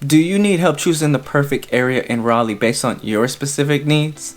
Do you need help choosing the perfect area in Raleigh based on your specific needs?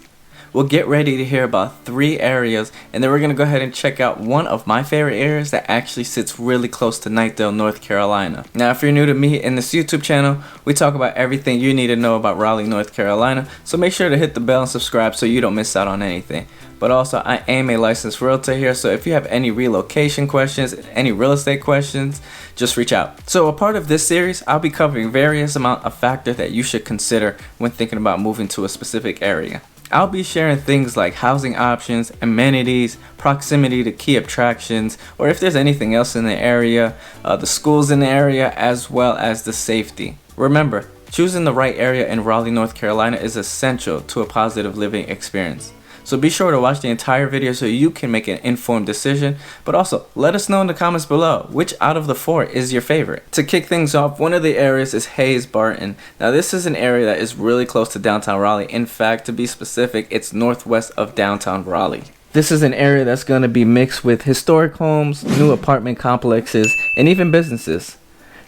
Well, get ready to hear about 3 areas, and then we're going to go ahead and check out one of my favorite areas that actually sits really close to Knightdale, North Carolina. Now, if you're new to me in this YouTube channel, we talk about everything you need to know about Raleigh, North Carolina, so make sure to hit the bell and subscribe so you don't miss out on anything. But also, I am a licensed realtor here, so if you have any relocation questions, any real estate questions, just reach out. So a part of this series, I'll be covering various amount of factors that you should consider when thinking about moving to a specific area. I'll be sharing things like housing options, amenities, proximity to key attractions, or if there's anything else in the area, the schools in the area, as well as the safety. Remember, choosing the right area in Raleigh, North Carolina is essential to a positive living experience. So be sure to watch the entire video so you can make an informed decision, but also let us know in the comments below which out of the 4 is your favorite. To kick things off, one of the areas is Hayes Barton. Now this is an area that is really close to downtown Raleigh. In fact, to be specific, it's northwest of downtown Raleigh. This is an area that's going to be mixed with historic homes, new apartment complexes, and even businesses.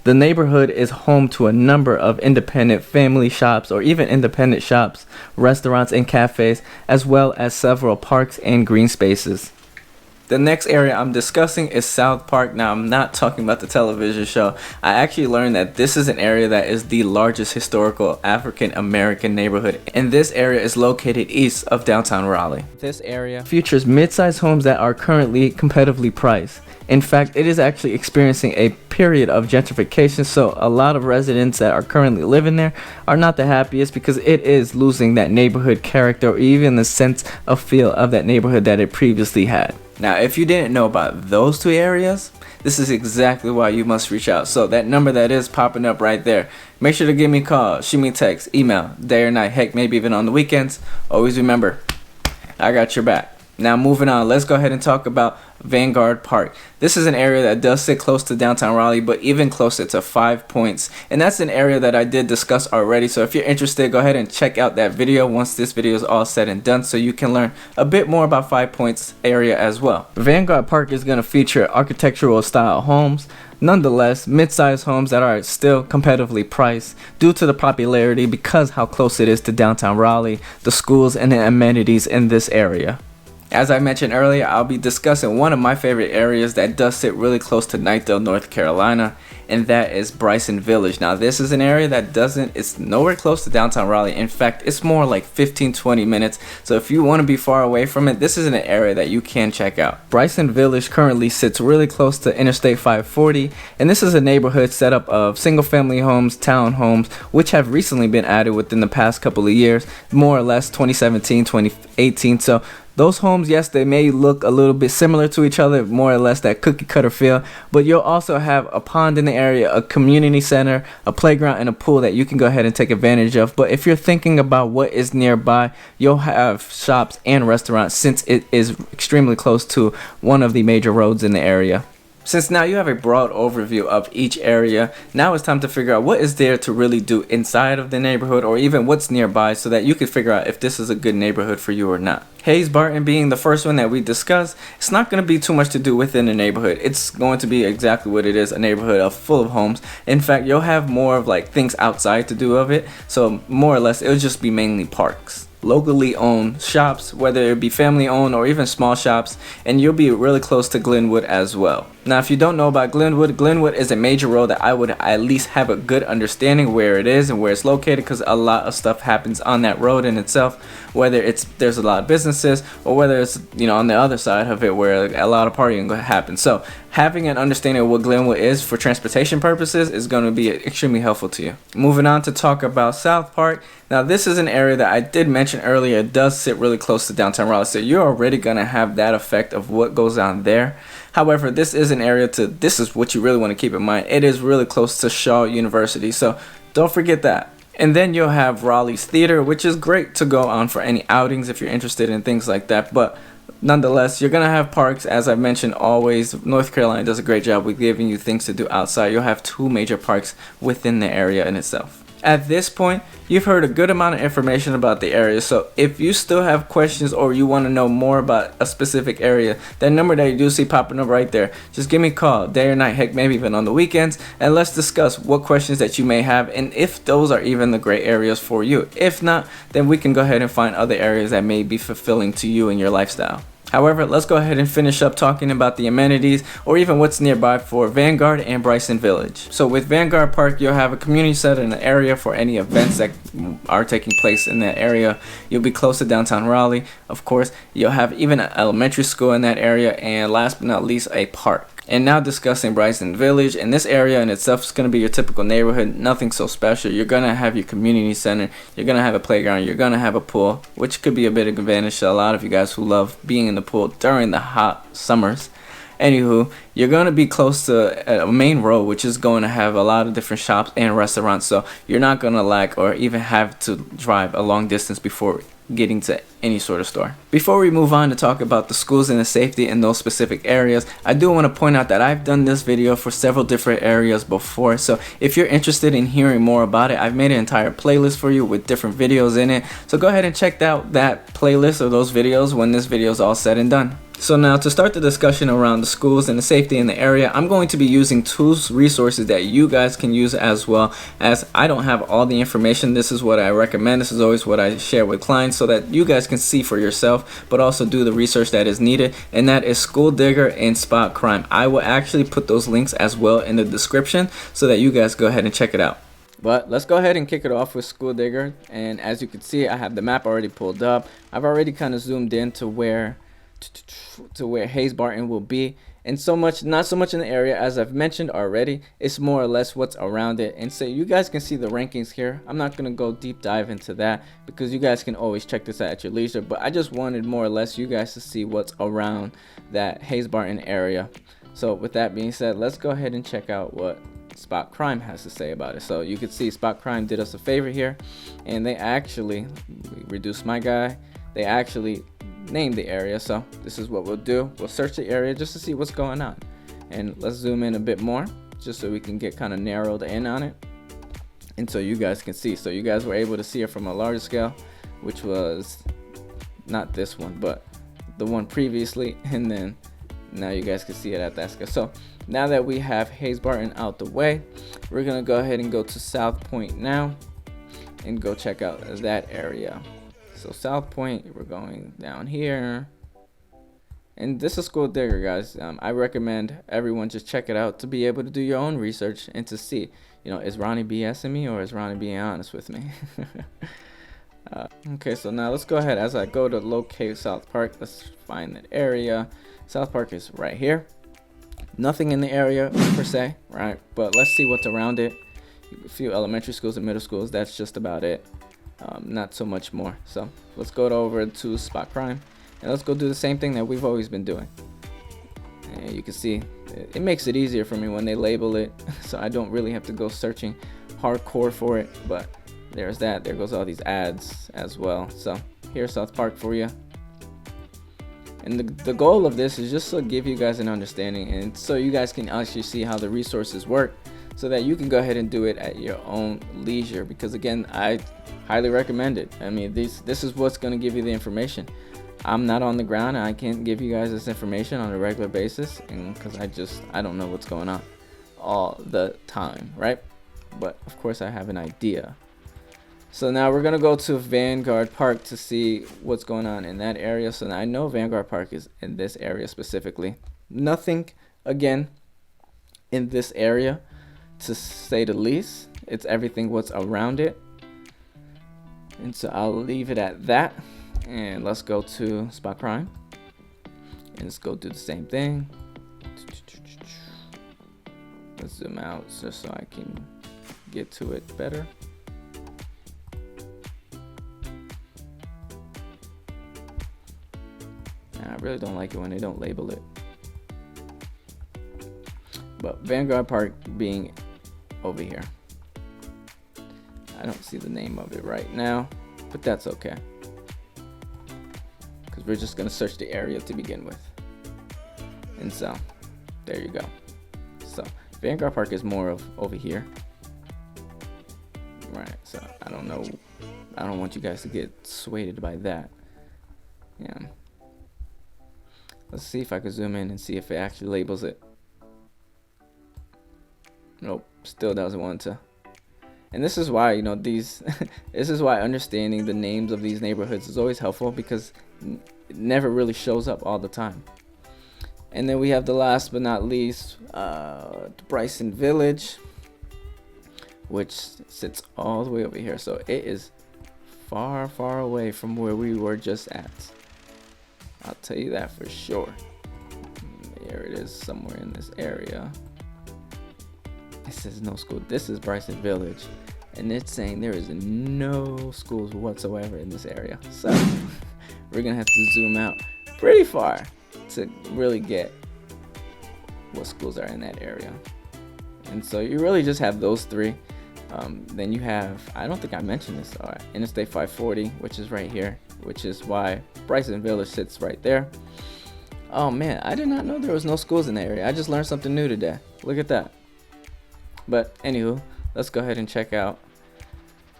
The neighborhood is home to a number of independent family shops or even independent shops, restaurants, and cafes, as well as several parks and green spaces. The next area I'm discussing is South Park. Now, I'm not talking about the television show. I actually learned that this is an area that is the largest historical African American neighborhood, and this area is located east of downtown Raleigh. This area features mid-sized homes that are currently competitively priced. In fact, it is actually experiencing a period of gentrification, so a lot of residents that are currently living there are not the happiest because it is losing that neighborhood character or even the sense of feel of that neighborhood that it previously had. Now, if you didn't know about those 2 areas, this is exactly why you must reach out. So that number that is popping up right there, make sure to give me a call, shoot me a text, email, day or night, heck, maybe even on the weekends. Always remember, I got your back. Now moving on, let's go ahead and talk about Vanguard Park. This is an area that does sit close to downtown Raleigh, but even closer to 5 Points. And that's an area that I did discuss already. So if you're interested, go ahead and check out that video once this video is all said and done so you can learn a bit more about 5 Points area as well. Vanguard Park is going to feature architectural style homes. Nonetheless, mid-sized homes that are still competitively priced due to the popularity because how close it is to downtown Raleigh, the schools, and the amenities in this area. As I mentioned earlier, I'll be discussing one of my favorite areas that does sit really close to Knightdale, North Carolina, and that is Bryson Village. Now this is an area that it's nowhere close to downtown Raleigh. In fact, it's more like 15-20 minutes. So if you want to be far away from it, this is an area that you can check out. Bryson Village currently sits really close to Interstate 540, and this is a neighborhood set up of single family homes, townhomes, which have recently been added within the past couple of years, more or less 2017, 2018. So those homes, yes, they may look a little bit similar to each other, more or less that cookie cutter feel, but you'll also have a pond in the area, a community center, a playground, and a pool that you can go ahead and take advantage of. But if you're thinking about what is nearby, you'll have shops and restaurants since it is extremely close to one of the major roads in the area. Since now you have a broad overview of each area, now it's time to figure out what is there to really do inside of the neighborhood or even what's nearby so that you can figure out if this is a good neighborhood for you or not. Hayes Barton being the first one that we discussed, it's not going to be too much to do within the neighborhood. It's going to be exactly what it is, a neighborhood full of homes. In fact, you'll have more of like things outside to do of it, so more or less it'll just be mainly parks. Locally owned shops, whether it be family owned or even small shops, and you'll be really close to Glenwood as well. Now if you don't know about Glenwood is a major road that I would at least have a good understanding where it is and where it's located, because a lot of stuff happens on that road in itself, whether there's a lot of businesses or whether it's on the other side of it where a lot of partying happens. So having an understanding of what Glenwood is for transportation purposes is going to be extremely helpful to you. Moving on to talk about South Park. Now this is an area that I did mention earlier. It does sit really close to downtown Raleigh, so you're already going to have that effect of what goes on there. However, this is an area this is what you really want to keep in mind. It is really close to Shaw University, so don't forget that. And then you'll have Raleigh's Theater, which is great to go on for any outings if you're interested in things like that. But nonetheless, you're going to have parks, as I've mentioned always. North Carolina does a great job with giving you things to do outside. You'll have 2 major parks within the area in itself. At this point, you've heard a good amount of information about the area, so if you still have questions or you want to know more about a specific area, that number that you do see popping up right there, just give me a call, day or night, heck, maybe even on the weekends, and let's discuss what questions that you may have and if those are even the great areas for you. If not, then we can go ahead and find other areas that may be fulfilling to you and your lifestyle. However, let's go ahead and finish up talking about the amenities or even what's nearby for Vanguard and Bryson Village. So with Vanguard Park, you'll have a community center in the area for any events that are taking place in that area. You'll be close to downtown Raleigh. Of course, you'll have even an elementary school in that area, and last but not least, a park. And now discussing Bryson Village, and this area in itself is going to be your typical neighborhood, nothing so special. You're going to have your community center, you're going to have a playground, you're going to have a pool, which could be a bit of advantage to a lot of you guys who love being in the pool during the hot summers. Anywho, you're going to be close to a main road, which is going to have a lot of different shops and restaurants, so you're not going to lack or even have to drive a long distance before getting to any sort of store. Before we move on to talk about the schools and the safety in those specific areas, I do want to point out that I've done this video for several different areas before, so if you're interested in hearing more about it, I've made an entire playlist for you with different videos in it, so go ahead and check out that playlist of those videos when this video is all said and done. So now to start the discussion around the schools and the safety in the area, I'm going to be using tools, resources that you guys can use as well, as I don't have all the information. This is what I recommend. This is always what I share with clients so that you guys can see for yourself, but also do the research that is needed, and that is School Digger and Spot Crime. I will actually put those links as well in the description so that you guys go ahead and check it out. But let's go ahead and kick it off with School Digger, and as you can see, I have the map already pulled up. I've already kind of zoomed in to where Hayes Barton will be, and not so much in the area, as I've mentioned already. It's more or less what's around it, and so you guys can see the rankings here. I'm not gonna go deep dive into that because you guys can always check this out at your leisure, but I just wanted more or less you guys to see what's around that Hayes Barton area. So with that being said, let's go ahead and check out what Spot Crime has to say about it. So you can see Spot Crime did us a favor here, and they actually reduced my guy. They actually named the area, so this is what we'll do. We'll search the area just to see what's going on, and let's zoom in a bit more just so we can get kind of narrowed in on it, and so you guys can see. So you guys were able to see it from a larger scale, which was not this one but the one previously, and then now you guys can see it at that scale. So now that we have Hayes Barton out the way, we're gonna go ahead and go to South Point now and go check out that area. So South Point, we're going down here, and this is School Digger, guys. I recommend everyone just check it out to be able to do your own research and to see, you know, is Ronnie BSing me or is Ronnie being honest with me? Okay, so now let's go ahead. As I go to locate South Park, let's find that area. South Park is right here. Nothing in the area per se, right? But let's see what's around it. A few elementary schools and middle schools, that's just about it. Not so much more. So let's go over to Spot Crime and let's go do the same thing that we've always been doing. And you can see it makes it easier for me when they label it, so I don't really have to go searching hardcore for it. But there's that. There goes all these ads as well. So here's South Park for you. And the goal of this is just to give you guys an understanding, and so you guys can actually see how the resources work, so that you can go ahead and do it at your own leisure. Because again, I highly recommend it. I mean, this is what's going to give you the information. I'm not on the ground, and I can't give you guys this information on a regular basis, and because I don't know what's going on all the time, right? But of course I have an idea. So now we're gonna go to Vanguard Park to see what's going on in that area. So now I know Vanguard Park is in this area specifically. Nothing again in this area, to say the least. It's everything what's around it, and so I'll leave it at that, and let's go to Spot Crime and let's go do the same thing. Let's zoom out just so I can get to it better. I really don't like it when they don't label it, but Vanguard Park being over here, I don't see the name of it right now, but that's okay, because we're just gonna search the area to begin with. And so there you go. So Vanguard Park is more of over here, Right, so I don't know. I don't want you guys to get swayed by that. Yeah. Let's see if I can zoom in and see if it actually labels it. Nope, still doesn't want to. And this is why, you know, these this is why understanding the names of these neighborhoods is always helpful, because it never really shows up all the time. And then we have the last but not least, Bryson Village, which sits all the way over here. So it is far, far away from where we were just at. I'll tell you that for sure. There it is, somewhere in this area. It says no school. This is Bryson Village, and it's saying there is no schools whatsoever in this area. So we're gonna have to zoom out pretty far to really get what schools are in that area. And so you really just have those three. Then you have, I don't think I mentioned this, Interstate 540, which is right here, which is why Bryson Village sits right there. Oh man, I did not know there was no schools in that area. I just learned something new today. Look at that. But anywho, let's go ahead and check out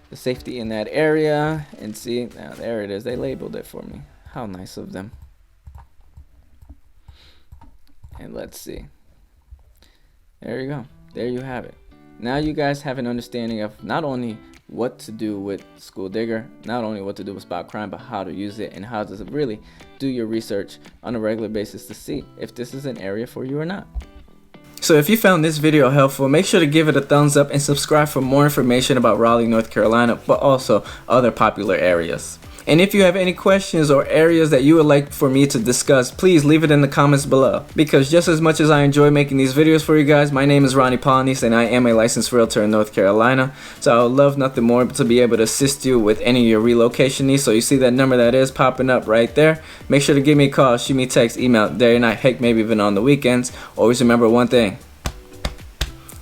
the safety in that area and see. Now there it is. They labeled it for me. How nice of them. And let's see. There you go. There you have it. Now you guys have an understanding of not only what to do with School Digger, not only what to do with spot crime, but how to use it and how to really do your research on a regular basis to see if this is an area for you or not. So if you found this video helpful, make sure to give it a thumbs up and subscribe for more information about Raleigh, North Carolina, but also other popular areas. And if you have any questions or areas that you would like for me to discuss, please leave it in the comments below. Because just as much as I enjoy making these videos for you guys, my name is Roney Polynice and I am a licensed realtor in North Carolina. So I would love nothing more to be able to assist you with any of your relocation needs. So you see that number that is popping up right there. Make sure to give me a call, shoot me a text, email, day or night, heck, maybe even on the weekends. Always remember one thing.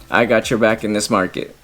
I got your back in this market.